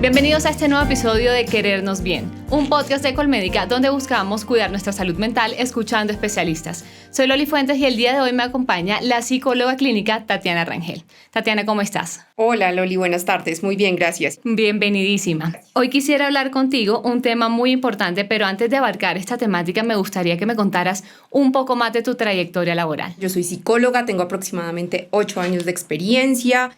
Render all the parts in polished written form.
Bienvenidos a este nuevo episodio de Querernos Bien, un podcast de Colmédica donde buscamos cuidar nuestra salud mental escuchando especialistas. Soy Loli Fuentes y el día de hoy me acompaña la psicóloga clínica Tatiana Rangel. Tatiana, ¿cómo estás? Hola Loli, buenas tardes. Muy bien, gracias. Bienvenidísima. Hoy quisiera hablar contigo un tema muy importante, pero antes de abarcar esta temática me gustaría que me contaras un poco más de tu trayectoria laboral. Yo soy psicóloga, tengo aproximadamente 8 años de experiencia.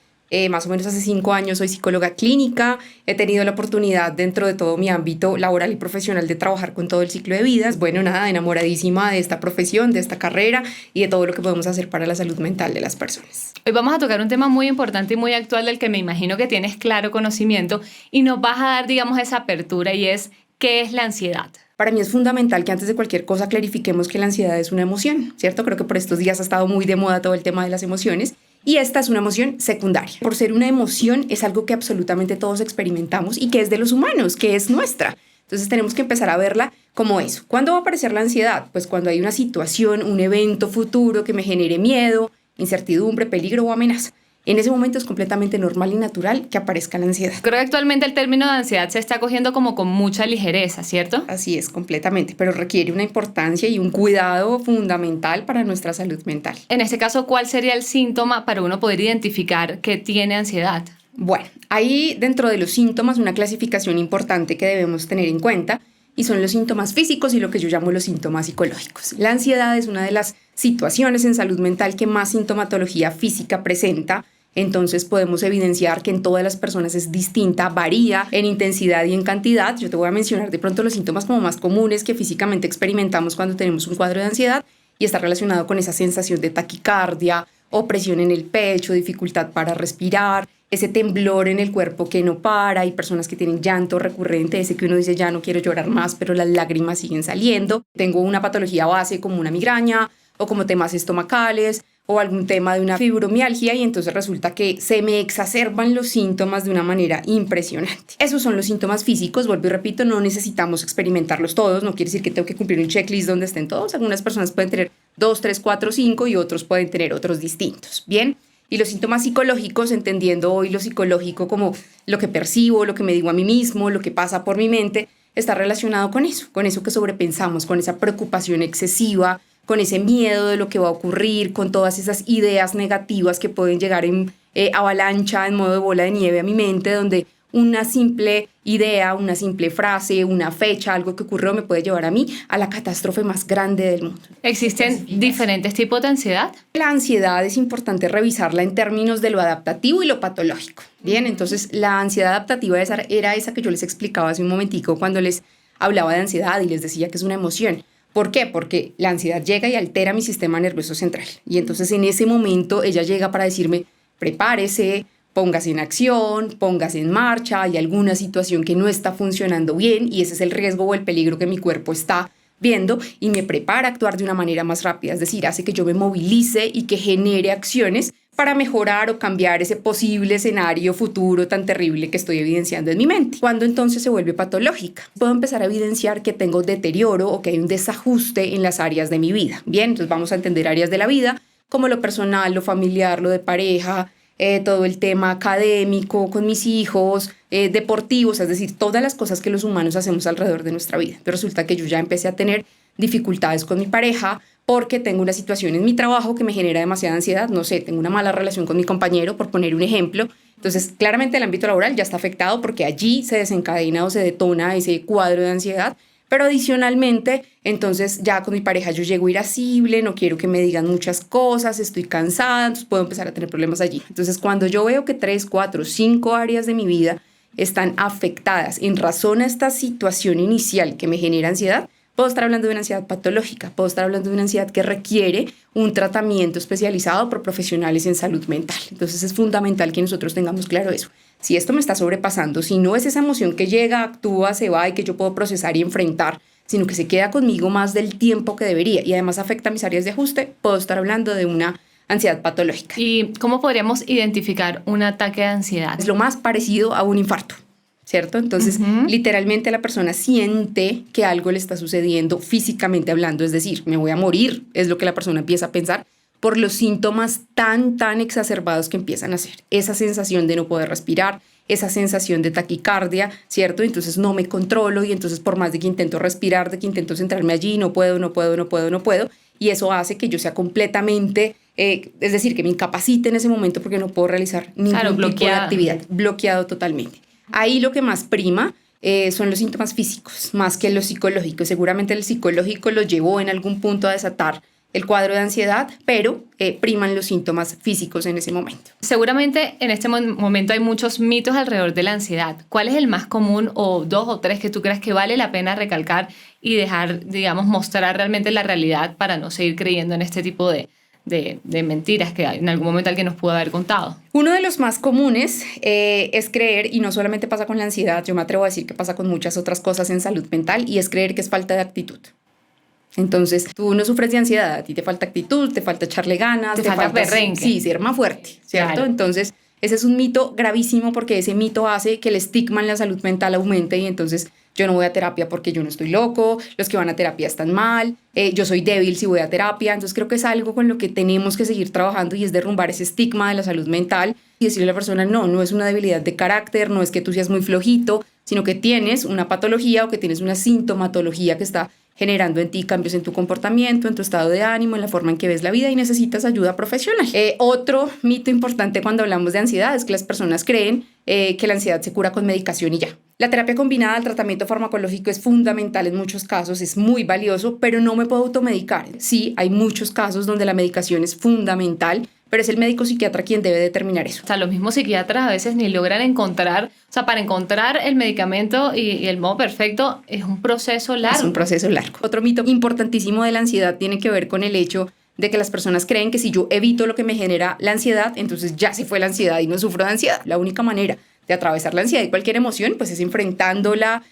Más o menos hace 5 años soy psicóloga clínica. He tenido la oportunidad dentro de todo mi ámbito laboral y profesional de trabajar con todo el ciclo de vidas. Bueno, nada, enamoradísima de esta profesión, de esta carrera y de todo lo que podemos hacer para la salud mental de las personas. Hoy vamos a tocar un tema muy importante y muy actual del que me imagino que tienes claro conocimiento y nos vas a dar, digamos, esa apertura y es ¿qué es la ansiedad? Para mí es fundamental que antes de cualquier cosa clarifiquemos que la ansiedad es una emoción, ¿cierto? Creo que por estos días ha estado muy de moda todo el tema de las emociones. Y esta es una emoción secundaria. Por ser una emoción es algo que absolutamente todos experimentamos y que es de los humanos, que es nuestra. Entonces tenemos que empezar a verla como eso. ¿Cuándo va a aparecer la ansiedad? Pues cuando hay una situación, un evento futuro que me genere miedo, incertidumbre, peligro o amenaza. En ese momento es completamente normal y natural que aparezca la ansiedad. Creo que actualmente el término de ansiedad se está cogiendo como con mucha ligereza, ¿cierto? Así es, completamente, pero requiere una importancia y un cuidado fundamental para nuestra salud mental. En este caso, ¿cuál sería el síntoma para uno poder identificar que tiene ansiedad? Bueno, hay dentro de los síntomas una clasificación importante que debemos tener en cuenta y son los síntomas físicos y lo que yo llamo los síntomas psicológicos. La ansiedad es una de las situaciones en salud mental que más sintomatología física presenta. Entonces podemos evidenciar que en todas las personas es distinta, varía en intensidad y en cantidad. Yo te voy a mencionar de pronto los síntomas como más comunes que físicamente experimentamos cuando tenemos un cuadro de ansiedad y está relacionado con esa sensación de taquicardia, opresión en el pecho, dificultad para respirar, ese temblor en el cuerpo que no para. Hay personas que tienen llanto recurrente, ese que uno dice ya no quiero llorar más, pero las lágrimas siguen saliendo. Tengo una patología base como una migraña o como temas estomacales o algún tema de una fibromialgia y entonces resulta que se me exacerban los síntomas de una manera impresionante. Esos son los síntomas físicos, vuelvo y repito, no necesitamos experimentarlos todos, no quiere decir que tengo que cumplir un checklist donde estén todos. Algunas personas pueden tener 2, 3, 4, 5 y otros pueden tener otros distintos, ¿bien? Y los síntomas psicológicos, entendiendo hoy lo psicológico como lo que percibo, lo que me digo a mí mismo, lo que pasa por mi mente, está relacionado con eso que sobrepensamos, con esa preocupación excesiva, con ese miedo de lo que va a ocurrir, con todas esas ideas negativas que pueden llegar en avalancha, en modo de bola de nieve a mi mente, donde una simple idea, una simple frase, una fecha, algo que ocurrió me puede llevar a mí a la catástrofe más grande del mundo. ¿Existen diferentes tipos de ansiedad? La ansiedad es importante revisarla en términos de lo adaptativo y lo patológico. Bien, entonces la ansiedad adaptativa era esa que yo les explicaba hace un momentico cuando les hablaba de ansiedad y les decía que es una emoción. ¿Por qué? Porque la ansiedad llega y altera mi sistema nervioso central. Y entonces en ese momento ella llega para decirme, prepárese, póngase en acción, póngase en marcha, hay alguna situación que no está funcionando bien y ese es el riesgo o el peligro que mi cuerpo está viendo y me prepara a actuar de una manera más rápida. Es decir, hace que yo me movilice y que genere acciones para mejorar o cambiar ese posible escenario futuro tan terrible que estoy evidenciando en mi mente. ¿Cuándo entonces se vuelve patológica? Puedo empezar a evidenciar que tengo deterioro o que hay un desajuste en las áreas de mi vida. Bien, entonces vamos a entender áreas de la vida como lo personal, lo familiar, lo de pareja, todo el tema académico con mis hijos, deportivos, es decir, todas las cosas que los humanos hacemos alrededor de nuestra vida. Pero resulta que yo ya empecé a tener dificultades con mi pareja porque tengo una situación en mi trabajo que me genera demasiada ansiedad, no sé, tengo una mala relación con mi compañero, por poner un ejemplo. Entonces, claramente el ámbito laboral ya está afectado porque allí se desencadena o se detona ese cuadro de ansiedad. Pero adicionalmente, entonces ya con mi pareja yo llego irascible, no quiero que me digan muchas cosas, estoy cansada, entonces puedo empezar a tener problemas allí. Entonces cuando yo veo que 3, 4, 5 áreas de mi vida están afectadas en razón a esta situación inicial que me genera ansiedad, puedo estar hablando de una ansiedad patológica, puedo estar hablando de una ansiedad que requiere un tratamiento especializado por profesionales en salud mental. Entonces es fundamental que nosotros tengamos claro eso. Si esto me está sobrepasando, si no es esa emoción que llega, actúa, se va y que yo puedo procesar y enfrentar, sino que se queda conmigo más del tiempo que debería y además afecta mis áreas de ajuste, puedo estar hablando de una ansiedad patológica. ¿Y cómo podríamos identificar un ataque de ansiedad? Es lo más parecido a un infarto, ¿cierto? Entonces, literalmente la persona siente que algo le está sucediendo físicamente hablando, es decir, me voy a morir, es lo que la persona empieza a pensar por los síntomas tan exacerbados que empiezan a hacer. Esa sensación de no poder respirar, esa sensación de taquicardia, ¿cierto? Entonces no me controlo y entonces por más de que intento respirar, de que intento centrarme allí, no puedo. Y eso hace que yo sea completamente, es decir, que me incapacite en ese momento porque no puedo realizar ningún tipo de actividad, bloqueado totalmente. Ahí lo que más prima son los síntomas físicos, más que los psicológicos. Seguramente el psicológico lo llevó en algún punto a desatar el cuadro de ansiedad, pero priman los síntomas físicos en ese momento. Seguramente en este momento hay muchos mitos alrededor de la ansiedad. ¿Cuál es el más común o 2 o 3 que tú creas que vale la pena recalcar y dejar, digamos, mostrar realmente la realidad para no seguir creyendo en este tipo de mentiras que en algún momento alguien nos pudo haber contado? Uno de los más comunes es creer, y no solamente pasa con la ansiedad, yo me atrevo a decir que pasa con muchas otras cosas en salud mental, y es creer que es falta de actitud. Entonces, tú no sufres de ansiedad, a ti te falta actitud, te falta echarle ganas, te falta berrenque. Sí, ser más fuerte, ¿cierto? Claro. Entonces, ese es un mito gravísimo porque ese mito hace que el estigma en la salud mental aumente y entonces yo no voy a terapia porque yo no estoy loco, los que van a terapia están mal, yo soy débil si voy a terapia. Entonces, creo que es algo con lo que tenemos que seguir trabajando y es derrumbar ese estigma de la salud mental y decirle a la persona, no es una debilidad de carácter, no es que tú seas muy flojito, sino que tienes una patología o que tienes una sintomatología que está generando en ti cambios en tu comportamiento, en tu estado de ánimo, en la forma en que ves la vida y necesitas ayuda profesional. Otro mito importante cuando hablamos de ansiedad es que las personas creen que la ansiedad se cura con medicación y ya. La terapia combinada al tratamiento farmacológico es fundamental en muchos casos, es muy valioso, pero no me puedo automedicar. Sí, hay muchos casos donde la medicación es fundamental, pero es el médico psiquiatra quien debe determinar eso. O sea, los mismos psiquiatras a veces ni logran encontrar, o sea, para encontrar el medicamento y el modo perfecto es un proceso largo. Es un proceso largo. Otro mito importantísimo de la ansiedad tiene que ver con el hecho de que las personas creen que si yo evito lo que me genera la ansiedad, entonces ya se fue la ansiedad y no sufro de ansiedad. La única manera de atravesar la ansiedad y cualquier emoción, pues es enfrentándola,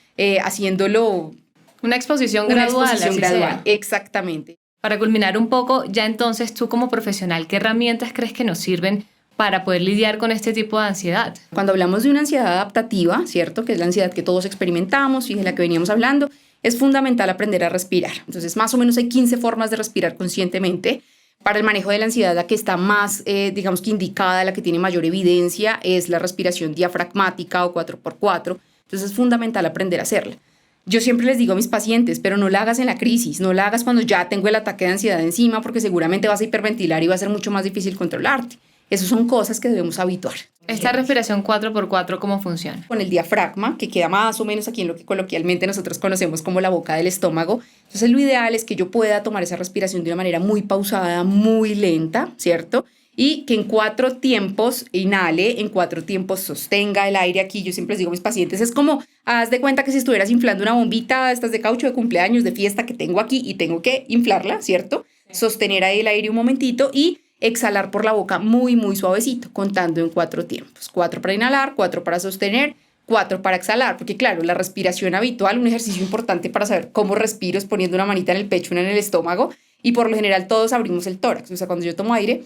haciéndolo... Una exposición gradual. Exactamente. Para culminar un poco, ya entonces tú como profesional, ¿qué herramientas crees que nos sirven para poder lidiar con este tipo de ansiedad? Cuando hablamos de una ansiedad adaptativa, ¿cierto? Que es la ansiedad que todos experimentamos y de la que veníamos hablando, es fundamental aprender a respirar. Entonces, más o menos hay 15 formas de respirar conscientemente. Para el manejo de la ansiedad, la que está más, digamos que indicada, la que tiene mayor evidencia, es la respiración diafragmática o 4x4. Entonces, es fundamental aprender a hacerla. Yo siempre les digo a mis pacientes, pero no la hagas en la crisis, no la hagas cuando ya tengo el ataque de ansiedad encima, porque seguramente vas a hiperventilar y va a ser mucho más difícil controlarte. Esas son cosas que debemos habituar. ¿Esta respiración 4x4 cómo funciona? Con el diafragma, que queda más o menos aquí en lo que coloquialmente nosotros conocemos como la boca del estómago. Entonces lo ideal es que yo pueda tomar esa respiración de una manera muy pausada, muy lenta, ¿cierto? Y que en 4 tiempos inhale, en 4 tiempos sostenga el aire aquí. Yo siempre les digo a mis pacientes, es como, haz de cuenta que si estuvieras inflando una bombita, estas de caucho de cumpleaños, de fiesta que tengo aquí y tengo que inflarla, ¿cierto? Sostener ahí el aire un momentito y exhalar por la boca muy, muy suavecito, contando en 4 tiempos. 4 para inhalar, 4 para sostener, 4 para exhalar, porque claro, la respiración habitual, un ejercicio importante para saber cómo respiro es poniendo una manita en el pecho, una en el estómago, y por lo general todos abrimos el tórax. O sea, cuando yo tomo aire,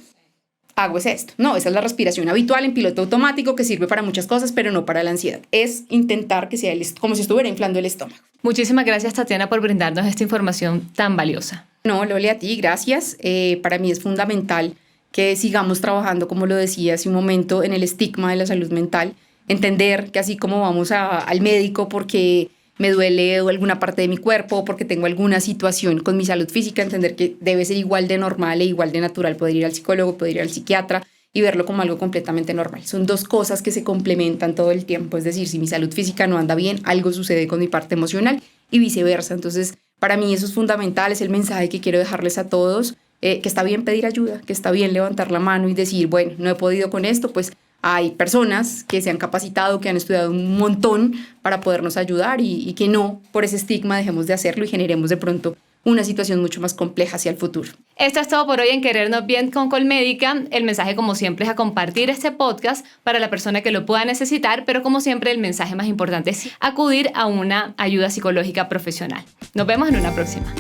hago es esto. No, esa es la respiración habitual en piloto automático que sirve para muchas cosas, pero no para la ansiedad. Es intentar que sea como si estuviera inflando el estómago. Muchísimas gracias, Tatiana, por brindarnos esta información tan valiosa. No, Loli, a ti, gracias. Para mí es fundamental que sigamos trabajando, como lo decía hace un momento, en el estigma de la salud mental. Entender que así como vamos al médico porque me duele alguna parte de mi cuerpo, porque tengo alguna situación con mi salud física, entender que debe ser igual de normal e igual de natural poder ir al psicólogo, poder ir al psiquiatra y verlo como algo completamente normal. Son 2 cosas que se complementan todo el tiempo, es decir, si mi salud física no anda bien, algo sucede con mi parte emocional y viceversa. Entonces, para mí eso es fundamental, es el mensaje que quiero dejarles a todos, que está bien pedir ayuda, que está bien levantar la mano y decir, bueno, no he podido con esto, pues hay personas que se han capacitado, que han estudiado un montón para podernos ayudar y que no, por ese estigma, dejemos de hacerlo y generemos de pronto una situación mucho más compleja hacia el futuro. Esto es todo por hoy en Querernos Bien con Colmédica. El mensaje, como siempre, es a compartir este podcast para la persona que lo pueda necesitar, pero como siempre, el mensaje más importante es acudir a una ayuda psicológica profesional. Nos vemos en una próxima.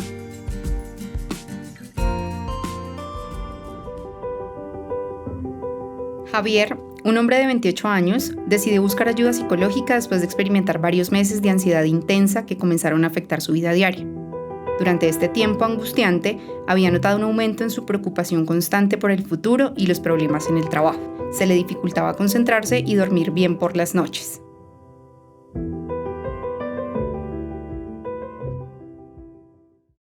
Javier, un hombre de 28 años, decidió buscar ayuda psicológica después de experimentar varios meses de ansiedad intensa que comenzaron a afectar su vida diaria. Durante este tiempo angustiante, había notado un aumento en su preocupación constante por el futuro y los problemas en el trabajo. se le dificultaba concentrarse y dormir bien por las noches.